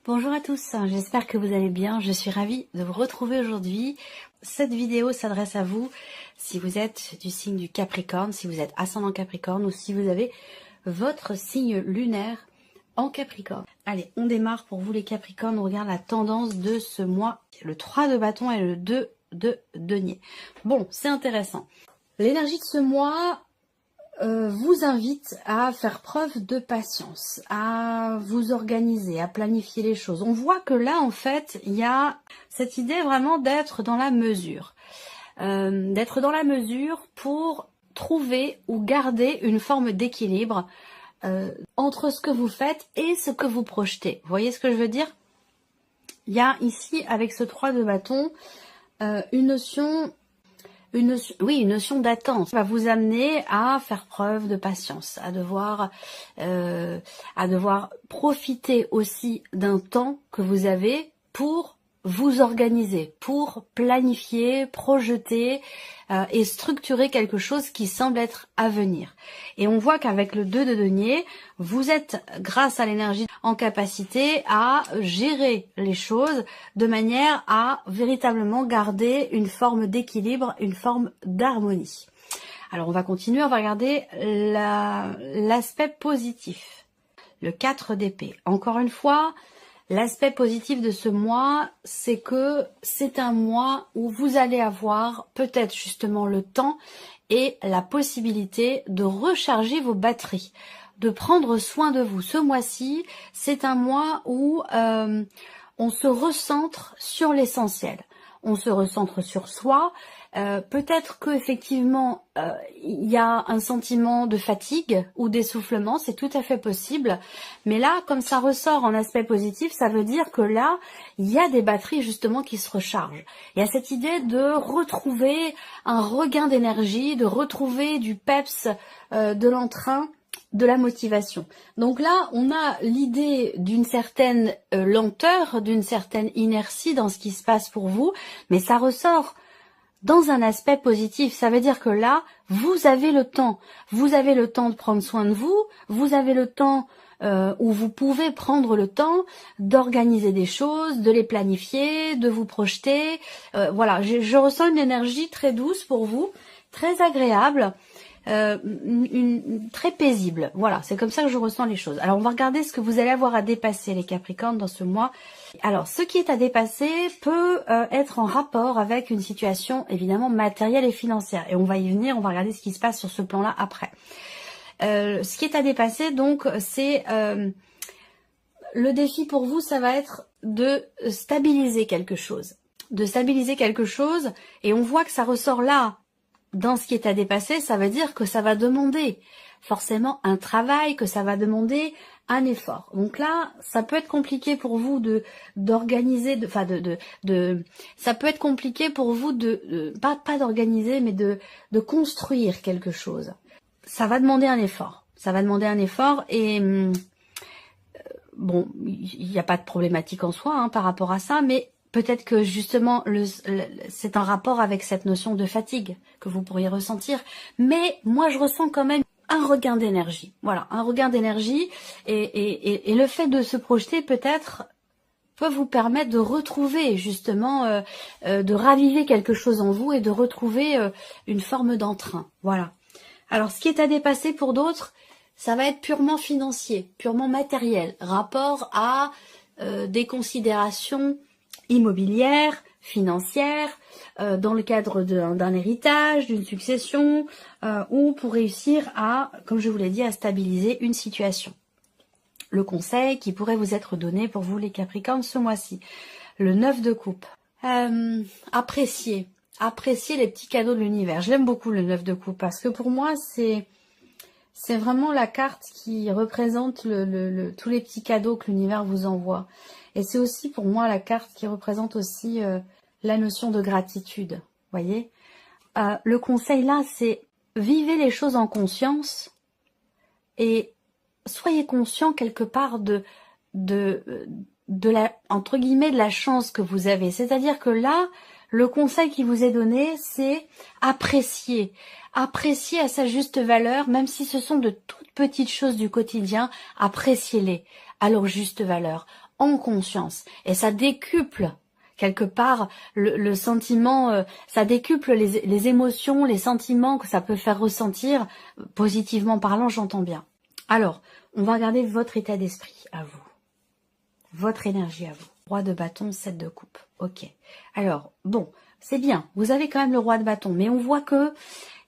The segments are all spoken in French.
Bonjour à tous, j'espère que vous allez bien. Je suis ravie de vous retrouver aujourd'hui. Cette vidéo s'adresse à vous si vous êtes du signe du Capricorne, si vous êtes ascendant Capricorne ou si vous avez votre signe lunaire en Capricorne. Allez, on démarre pour vous les Capricornes. On regarde la tendance de ce mois. Le 3 de bâton et le 2 de denier. Bon, c'est intéressant. L'énergie de ce mois vous invite à faire preuve de patience, à vous organiser, à planifier les choses. On voit que là, en fait, il y a cette idée vraiment d'être dans la mesure. D'être dans la mesure pour trouver ou garder une forme d'équilibre entre ce que vous faites et ce que vous projetez. Vous voyez ce que je veux dire? Il y a ici, avec ce 3 de bâton, une notion d'attente. Ça va vous amener à faire preuve de patience, à devoir profiter aussi d'un temps que vous avez pour vous organiser, pour planifier, projeter et structurer quelque chose qui semble être à venir. Et on voit qu'avec le 2 de denier, vous êtes, grâce à l'énergie, en capacité à gérer les choses de manière à véritablement garder une forme d'équilibre, une forme d'harmonie. Alors on va continuer, on va regarder l'aspect positif. Le 4 d'épée. Encore une fois, l'aspect positif de ce mois, c'est que c'est un mois où vous allez avoir peut-être justement le temps et la possibilité de recharger vos batteries, de prendre soin de vous. Ce mois-ci, c'est un mois où on se recentre sur l'essentiel. On se recentre sur soi. Peut-être que effectivement il y a un sentiment de fatigue ou d'essoufflement, c'est tout à fait possible. Mais là, comme ça ressort en aspect positif, ça veut dire que là, il y a des batteries justement qui se rechargent. Il y a cette idée de retrouver un regain d'énergie, de retrouver du peps, de l'entrain, de la motivation. Donc là, on a l'idée d'une certaine lenteur, d'une certaine inertie dans ce qui se passe pour vous, mais ça ressort dans un aspect positif. Ça veut dire que là, vous avez le temps. Vous avez le temps de prendre soin de vous, vous avez le temps où vous pouvez prendre le temps d'organiser des choses, de les planifier, de vous projeter. Voilà, je ressens une énergie très douce pour vous, très agréable. Très paisible. Voilà, c'est comme ça que je ressens les choses. Alors on va regarder ce que vous allez avoir à dépasser les Capricornes dans ce mois. Alors ce qui est à dépasser peut être en rapport avec une situation évidemment matérielle et financière. Et on va y venir, on va regarder ce qui se passe sur ce plan-là après. Ce qui est à dépasser donc c'est le défi pour vous, ça va être de stabiliser quelque chose. De stabiliser quelque chose et on voit que ça ressort là. Dans ce qui est à dépasser, ça veut dire que ça va demander forcément un travail, que ça va demander un effort. Donc là, ça peut être compliqué pour vous d'organiser, ça peut être compliqué pour vous pas d'organiser, mais de construire quelque chose. Ça va demander un effort. Ça va demander un effort et bon, il n'y a pas de problématique en soi par rapport à ça, mais peut-être que justement, c'est un rapport avec cette notion de fatigue que vous pourriez ressentir. Mais moi, je ressens quand même un regain d'énergie. Voilà, un regain d'énergie. Et le fait de se projeter, peut-être, peut vous permettre de retrouver justement, de raviver quelque chose en vous et de retrouver une forme d'entrain. Voilà. Alors, ce qui est à dépasser pour d'autres, ça va être purement financier, purement matériel. Rapport à des considérations immobilière, financière, dans le cadre d'un héritage, d'une succession, ou pour réussir à, comme je vous l'ai dit, à stabiliser une situation. Le conseil qui pourrait vous être donné pour vous les Capricornes ce mois-ci. Le 9 de coupe. Appréciez les petits cadeaux de l'univers. Je l'aime beaucoup le 9 de coupe parce que pour moi c'est vraiment la carte qui représente tous les petits cadeaux que l'univers vous envoie. Et c'est aussi pour moi la carte qui représente aussi la notion de gratitude. Voyez, le conseil là, c'est vivez les choses en conscience et soyez conscient quelque part de la, entre guillemets, de la chance que vous avez. C'est-à-dire que là, le conseil qui vous est donné, c'est apprécier à sa juste valeur, même si ce sont de toutes petites choses du quotidien, appréciez-les à leur juste valeur. en conscience. Et ça décuple quelque part le sentiment, ça décuple les émotions, les sentiments que ça peut faire ressentir, positivement parlant, j'entends bien. Alors, on va regarder votre état d'esprit à vous, votre énergie à vous. Roi de bâton, 7 de coupe. Ok. Alors, bon, c'est bien. Vous avez quand même le roi de bâton, mais on voit que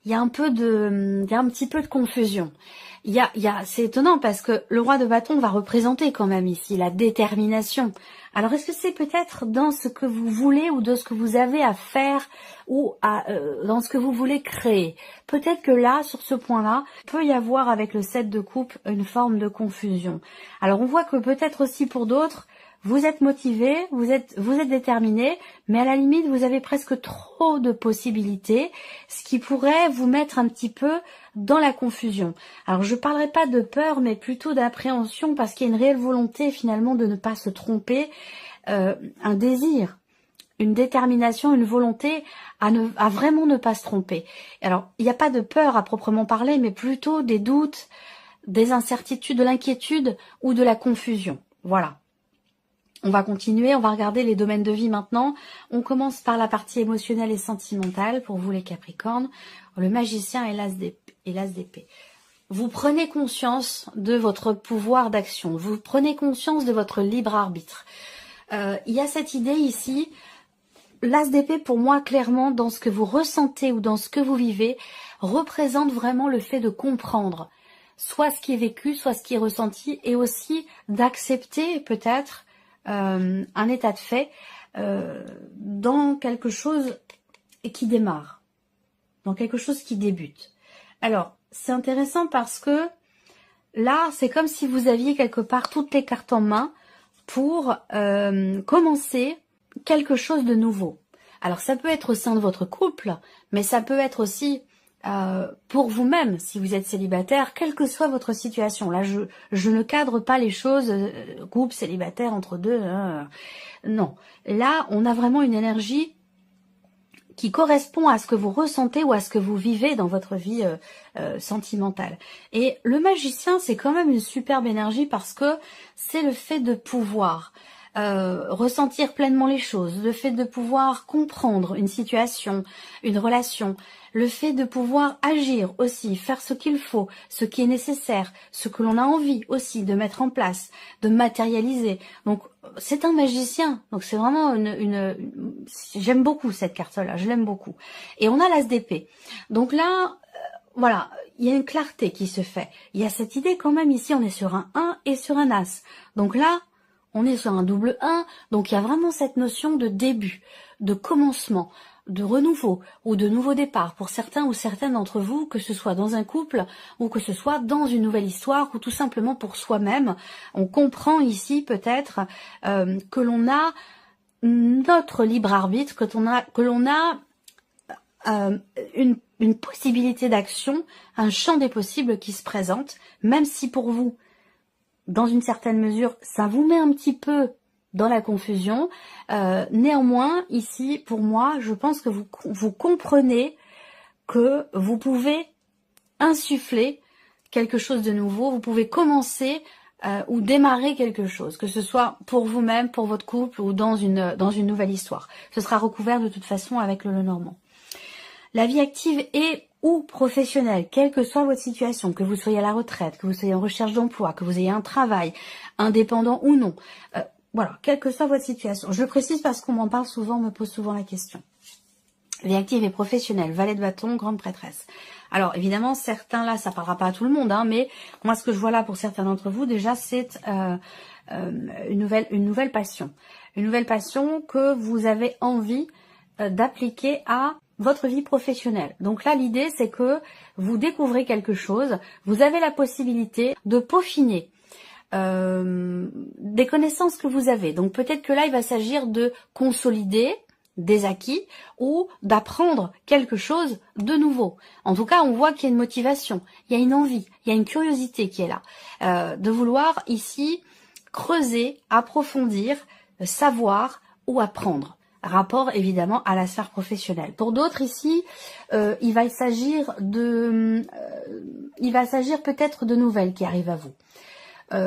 il y a un petit peu de confusion. C'est étonnant parce que le roi de bâton va représenter quand même ici la détermination. Alors, est-ce que c'est peut-être dans ce que vous voulez ou dans ce que vous avez à faire ou dans ce que vous voulez créer? Peut-être que là, sur ce point-là, il peut y avoir avec le 7 de coupe une forme de confusion. Alors, on voit que peut-être aussi pour d'autres, vous êtes motivé, vous êtes déterminé, mais à la limite, vous avez presque trop de possibilités, ce qui pourrait vous mettre un petit peu dans la confusion. Alors, je ne parlerai pas de peur, mais plutôt d'appréhension, parce qu'il y a une réelle volonté, finalement, de ne pas se tromper, un désir, une détermination, une volonté à vraiment ne pas se tromper. Alors, il n'y a pas de peur à proprement parler, mais plutôt des doutes, des incertitudes, de l'inquiétude ou de la confusion. Voilà. On va continuer, on va regarder les domaines de vie maintenant. On commence par la partie émotionnelle et sentimentale pour vous les Capricornes. Le magicien et l'as d'épée. Vous prenez conscience de votre pouvoir d'action. Vous prenez conscience de votre libre arbitre. Il y a cette idée ici, l'as d'épée pour moi clairement dans ce que vous ressentez ou dans ce que vous vivez représente vraiment le fait de comprendre soit ce qui est vécu, soit ce qui est ressenti et aussi d'accepter peut-être un état de fait dans quelque chose qui démarre, dans quelque chose qui débute. Alors, c'est intéressant parce que là, c'est comme si vous aviez quelque part toutes les cartes en main pour commencer quelque chose de nouveau. Alors, ça peut être au sein de votre couple, mais ça peut être aussi pour vous-même, si vous êtes célibataire, quelle que soit votre situation. Là, je ne cadre pas les choses, couple, célibataire, entre deux. Non. Là, on a vraiment une énergie qui correspond à ce que vous ressentez ou à ce que vous vivez dans votre vie sentimentale. Et le magicien, c'est quand même une superbe énergie parce que c'est le fait de pouvoir ressentir pleinement les choses, le fait de pouvoir comprendre une situation, une relation, le fait de pouvoir agir aussi, faire ce qu'il faut, ce qui est nécessaire, ce que l'on a envie aussi de mettre en place, de matérialiser. Donc c'est un magicien, donc c'est vraiment j'aime beaucoup cette carte-là, je l'aime beaucoup. Et on a l'as d'épée. Donc là, voilà, il y a une clarté qui se fait. Il y a cette idée quand même ici, on est sur un 1 et sur un as. Donc là, on est sur un double 1, donc il y a vraiment cette notion de début, de commencement, de renouveau ou de nouveau départ pour certains ou certaines d'entre vous, que ce soit dans un couple ou que ce soit dans une nouvelle histoire ou tout simplement pour soi-même. On comprend ici peut-être que l'on a notre libre arbitre, que l'on a une possibilité d'action, un champ des possibles qui se présente, même si pour vous, dans une certaine mesure, ça vous met un petit peu dans la confusion. Néanmoins, ici, pour moi, je pense que vous comprenez que vous pouvez insuffler quelque chose de nouveau, vous pouvez commencer ou démarrer quelque chose, que ce soit pour vous-même, pour votre couple ou dans une nouvelle histoire. Ce sera recouvert de toute façon avec le Lenormand. La vie active est ou professionnelle, quelle que soit votre situation, que vous soyez à la retraite, que vous soyez en recherche d'emploi, que vous ayez un travail, indépendant ou non, voilà, quelle que soit votre situation. Je le précise parce qu'on m'en parle souvent, on me pose souvent la question. Vie active et professionnelle, valet de bâton, grande prêtresse. Alors évidemment, certains là, ça parlera pas à tout le monde, hein, mais moi ce que je vois là pour certains d'entre vous, déjà c'est une nouvelle passion. Une nouvelle passion que vous avez envie d'appliquer à votre vie professionnelle. Donc là, l'idée, c'est que vous découvrez quelque chose, vous avez la possibilité de peaufiner des connaissances que vous avez. Donc peut-être que là, il va s'agir de consolider des acquis ou d'apprendre quelque chose de nouveau. En tout cas, on voit qu'il y a une motivation, il y a une envie, il y a une curiosité qui est là, de vouloir ici creuser, approfondir, savoir ou apprendre. Rapport évidemment à la sphère professionnelle. Pour d'autres ici, il va s'agir peut-être de nouvelles qui arrivent à vous.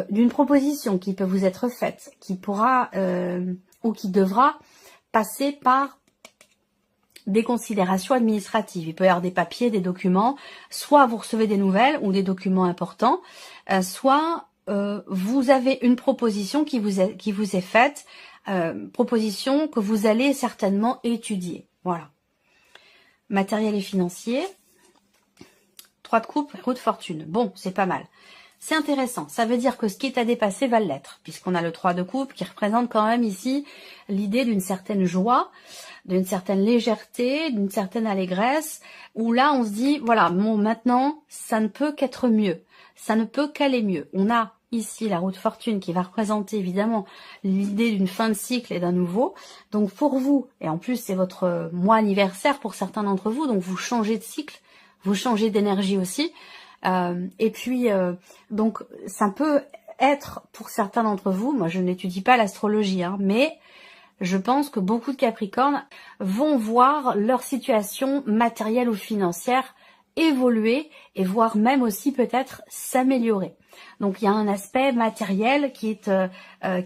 d'une proposition qui peut vous être faite, qui pourra ou qui devra passer par des considérations administratives. Il peut y avoir des papiers, des documents, soit vous recevez des nouvelles ou des documents importants, soit vous avez une proposition qui vous est faite, proposition que vous allez certainement étudier. Voilà. Matériel et financier, 3 de coupe, roue de fortune. Bon, c'est pas mal. C'est intéressant. Ça veut dire que ce qui est à dépasser va l'être, puisqu'on a le 3 de coupe qui représente quand même ici l'idée d'une certaine joie, d'une certaine légèreté, d'une certaine allégresse, où là on se dit, voilà, bon, maintenant, ça ne peut qu'être mieux. Ça ne peut qu'aller mieux. On a ici la roue de fortune qui va représenter évidemment l'idée d'une fin de cycle et d'un nouveau. Donc pour vous, et en plus c'est votre mois anniversaire pour certains d'entre vous, donc vous changez de cycle, vous changez d'énergie aussi. Et puis, donc, ça peut être pour certains d'entre vous, moi je n'étudie pas l'astrologie, hein, mais je pense que beaucoup de Capricornes vont voir leur situation matérielle ou financière évoluer et voire même aussi peut-être s'améliorer. Donc il y a un aspect matériel qui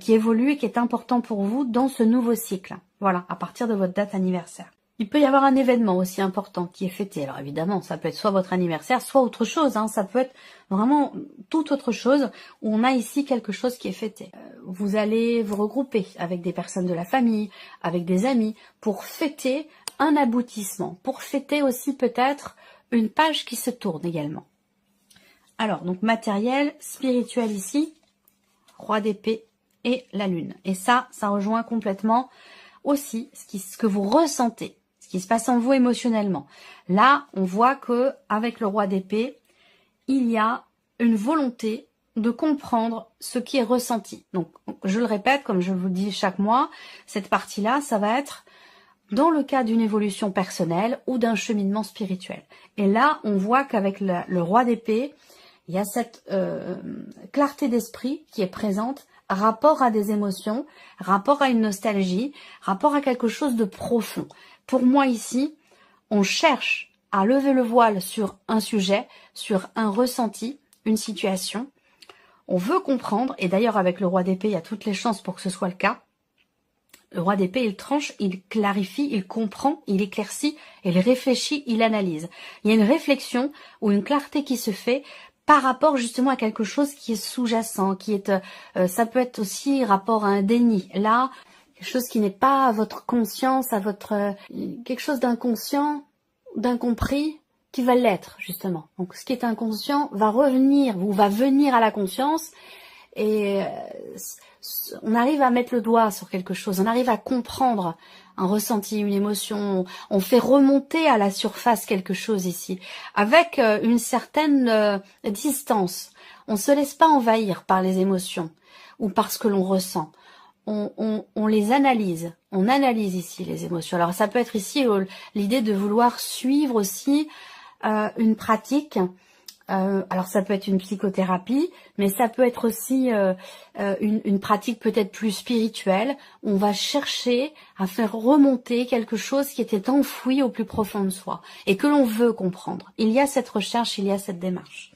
évolue et qui est important pour vous dans ce nouveau cycle. Voilà, à partir de votre date anniversaire. Il peut y avoir un événement aussi important qui est fêté. Alors évidemment, ça peut être soit votre anniversaire, soit autre chose. Hein. Ça peut être vraiment toute autre chose où on a ici quelque chose qui est fêté. Vous allez vous regrouper avec des personnes de la famille, avec des amis, pour fêter un aboutissement, pour fêter aussi peut-être une page qui se tourne également. Alors, donc matériel, spirituel ici, roi d'épée et la lune. Et ça rejoint complètement aussi ce que vous ressentez, ce qui se passe en vous émotionnellement. Là, on voit que avec le roi d'épée, il y a une volonté de comprendre ce qui est ressenti. Donc, je le répète, comme je vous le dis chaque mois, cette partie-là, ça va être dans le cas d'une évolution personnelle ou d'un cheminement spirituel. Et là, on voit qu'avec le roi d'épée, il y a cette clarté d'esprit qui est présente, rapport à des émotions, rapport à une nostalgie, rapport à quelque chose de profond. Pour moi ici, on cherche à lever le voile sur un sujet, sur un ressenti, une situation. On veut comprendre, et d'ailleurs avec le roi d'épée, il y a toutes les chances pour que ce soit le cas. Le roi d'épée, il tranche, il clarifie, il comprend, il éclaircit, il réfléchit, il analyse. Il y a une réflexion ou une clarté qui se fait par rapport justement à quelque chose qui est sous-jacent, qui est, ça peut être aussi rapport à un déni. Là, quelque chose qui n'est pas à votre conscience, à votre quelque chose d'inconscient, d'incompris, qui va l'être justement. Donc, ce qui est inconscient va revenir ou va venir à la conscience, et on arrive à mettre le doigt sur quelque chose, on arrive à comprendre un ressenti, une émotion, on fait remonter à la surface quelque chose ici, avec une certaine distance. On ne se laisse pas envahir par les émotions ou par ce que l'on ressent. On les analyse, on analyse ici les émotions. Alors ça peut être ici l'idée de vouloir suivre aussi une pratique. Alors ça peut être une psychothérapie, mais ça peut être aussi une pratique peut-être plus spirituelle. On va chercher à faire remonter quelque chose qui était enfoui au plus profond de soi et que l'on veut comprendre. Il y a cette recherche, il y a cette démarche.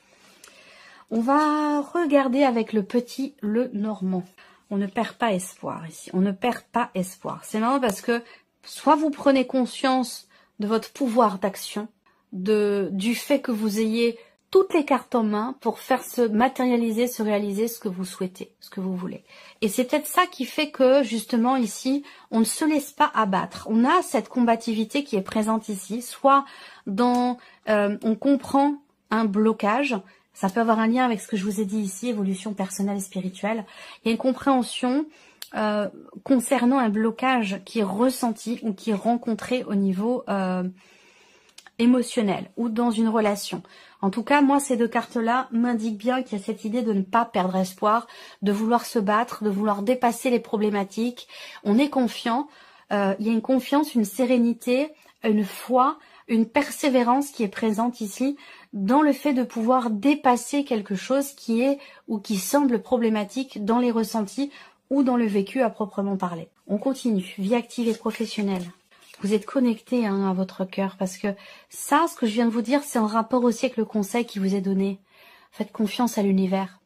On va regarder avec le petit le normand. On ne perd pas espoir ici, on ne perd pas espoir. C'est marrant parce que soit vous prenez conscience de votre pouvoir d'action, du fait que vous ayez toutes les cartes en main pour faire se matérialiser, se réaliser ce que vous souhaitez, ce que vous voulez. Et c'est peut-être ça qui fait que, justement, ici, on ne se laisse pas abattre. On a cette combativité qui est présente ici, soit dans, on comprend un blocage, ça peut avoir un lien avec ce que je vous ai dit ici, évolution personnelle et spirituelle. Il y a une compréhension concernant un blocage qui est ressenti ou qui est rencontré au niveau émotionnel ou dans une relation. En tout cas, moi, ces deux cartes-là m'indiquent bien qu'il y a cette idée de ne pas perdre espoir, de vouloir se battre, de vouloir dépasser les problématiques. On est confiant, il y a une confiance, une sérénité, une foi, une persévérance qui est présente ici dans le fait de pouvoir dépasser quelque chose qui est ou qui semble problématique dans les ressentis ou dans le vécu à proprement parler. On continue, vie active et professionnelle. Vous êtes connecté à votre cœur parce que ça, ce que je viens de vous dire, c'est en rapport aussi avec le conseil qui vous est donné. Faites confiance à l'univers.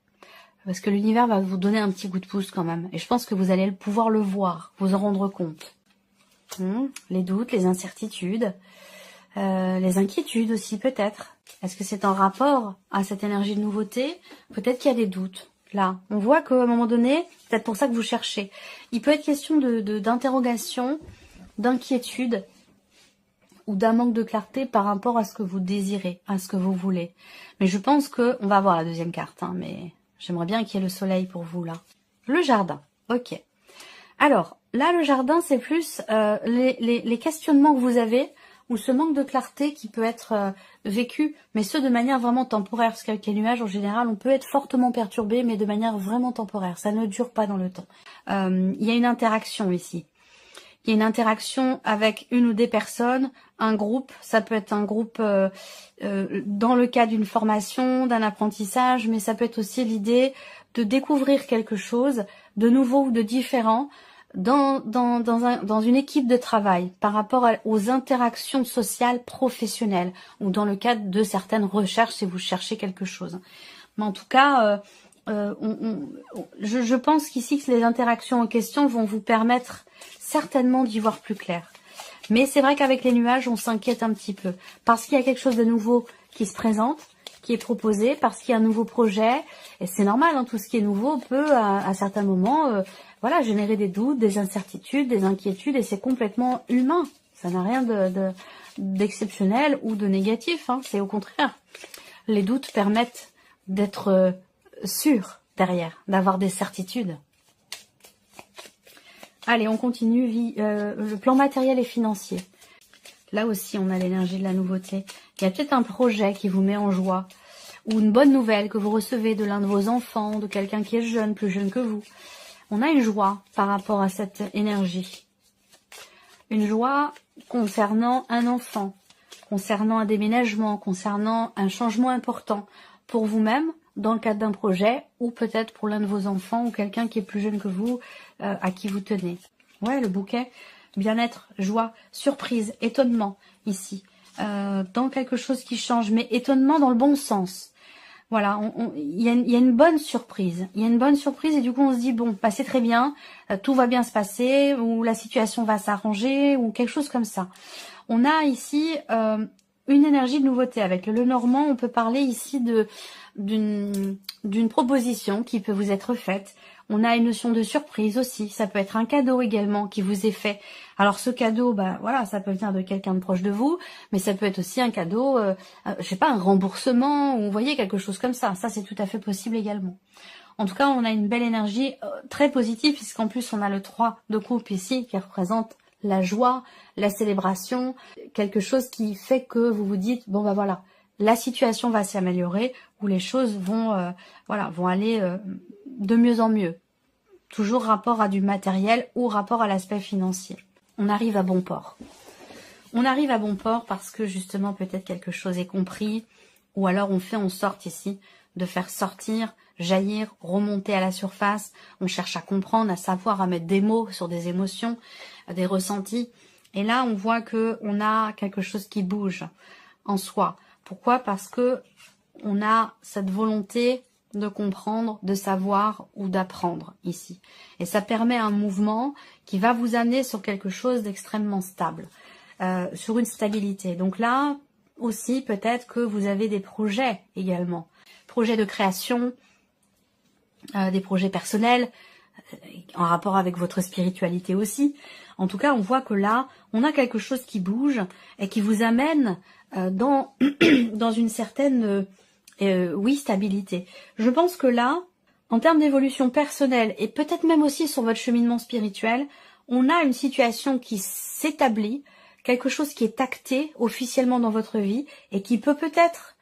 Parce que l'univers va vous donner un petit coup de pouce quand même. Et je pense que vous allez pouvoir le voir, vous en rendre compte. Les doutes, les incertitudes, les inquiétudes aussi peut-être. Est-ce que c'est en rapport à cette énergie de nouveauté? Peut-être qu'il y a des doutes. Là, on voit qu'à un moment donné, c'est peut-être pour ça que vous cherchez. Il peut être question d'interrogation, d'inquiétude ou d'un manque de clarté par rapport à ce que vous désirez, à ce que vous voulez. Mais je pense que, on va voir la deuxième carte, hein, mais j'aimerais bien qu'il y ait le soleil pour vous là. Le jardin, ok. Alors, là, le jardin, c'est plus les questionnements que vous avez ou ce manque de clarté qui peut être vécu, mais ce de manière vraiment temporaire, parce qu'avec les nuages, en général, on peut être fortement perturbé, mais de manière vraiment temporaire. Ça ne dure pas dans le temps. Il y a une interaction ici. Il y a une interaction avec une ou des personnes, un groupe, ça peut être un groupe dans le cas d'une formation, d'un apprentissage, mais ça peut être aussi l'idée de découvrir quelque chose de nouveau ou de différent dans une équipe de travail par rapport aux interactions sociales professionnelles ou dans le cadre de certaines recherches si vous cherchez quelque chose. Mais en tout cas, je pense qu'ici que les interactions en question vont vous permettre certainement d'y voir plus clair. Mais c'est vrai qu'avec les nuages, on s'inquiète un petit peu parce qu'il y a quelque chose de nouveau qui se présente, qui est proposé, parce qu'il y a un nouveau projet. Et c'est normal, hein, tout ce qui est nouveau peut, à certains moments, voilà, générer des doutes, des incertitudes, des inquiétudes, et c'est complètement humain. Ça n'a rien d'exceptionnel ou de négatif, hein, c'est au contraire. Les doutes permettent d'être sûr derrière, d'avoir des certitudes. Allez, on continue. Le plan matériel et financier. Là aussi, on a l'énergie de la nouveauté. Il y a peut-être un projet qui vous met en joie ou une bonne nouvelle que vous recevez de l'un de vos enfants, de quelqu'un qui est jeune, plus jeune que vous. On a une joie par rapport à cette énergie. Une joie concernant un enfant, concernant un déménagement, concernant un changement important pour vous-même, dans le cadre d'un projet, ou peut-être pour l'un de vos enfants ou quelqu'un qui est plus jeune que vous, à qui vous tenez. Ouais, le bouquet, bien-être, joie, surprise, étonnement, ici. Dans quelque chose qui change, mais étonnement dans le bon sens. Voilà, il y a une bonne surprise. Il y a une bonne surprise et du coup on se dit, bon, bah, c'est très bien, tout va bien se passer, ou la situation va s'arranger, ou quelque chose comme ça. On a ici une énergie de nouveauté. Avec le Normand, on peut parler ici d'une proposition qui peut vous être faite. On a une notion de surprise aussi. Ça peut être un cadeau également qui vous est fait. Alors ce cadeau, bah voilà, ça peut venir de quelqu'un de proche de vous, mais ça peut être aussi un cadeau, je sais pas, un remboursement, ou vous voyez, quelque chose comme ça. Ça, c'est tout à fait possible également. En tout cas, on a une belle énergie très positive, puisqu'en plus, on a le 3 de coupe ici, qui représente la joie, la célébration, quelque chose qui fait que vous vous dites, bon bah voilà, la situation va s'améliorer, ou les choses vont, vont aller de mieux en mieux. Toujours rapport à du matériel ou rapport à l'aspect financier. On arrive à bon port. On arrive à bon port parce que justement peut-être quelque chose est compris, ou alors on fait en sorte ici de faire sortir, jaillir, remonter à la surface. On cherche à comprendre, à savoir, à mettre des mots sur des émotions, des ressentis. Et là, on voit que on a quelque chose qui bouge en soi. Pourquoi? Parce que on a cette volonté de comprendre, de savoir ou d'apprendre ici. Et ça permet un mouvement qui va vous amener sur quelque chose d'extrêmement stable, sur une stabilité. Donc là, aussi, peut-être que vous avez des projets également. Projets de création, des projets personnels, en rapport avec votre spiritualité aussi. En tout cas, on voit que là, on a quelque chose qui bouge et qui vous amène dans une certaine stabilité. Je pense que là, en termes d'évolution personnelle et peut-être même aussi sur votre cheminement spirituel, on a une situation qui s'établit, quelque chose qui est acté officiellement dans votre vie et qui peut peut-être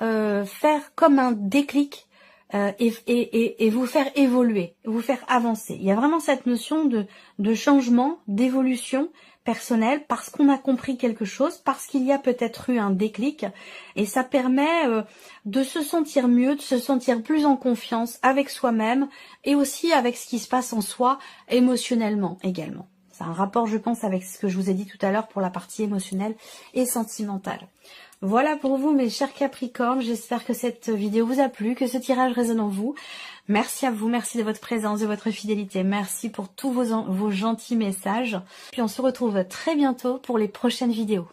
faire comme un déclic et vous faire évoluer, vous faire avancer. Il y a vraiment cette notion de changement, d'évolution personnelle parce qu'on a compris quelque chose, parce qu'il y a peut-être eu un déclic et ça permet de se sentir mieux, de se sentir plus en confiance avec soi-même et aussi avec ce qui se passe en soi émotionnellement également. C'est un rapport, je pense, avec ce que je vous ai dit tout à l'heure pour la partie émotionnelle et sentimentale. Voilà pour vous mes chers Capricornes, j'espère que cette vidéo vous a plu, que ce tirage résonne en vous. Merci à vous, merci de votre présence, de votre fidélité, merci pour tous vos gentils messages. Puis on se retrouve très bientôt pour les prochaines vidéos.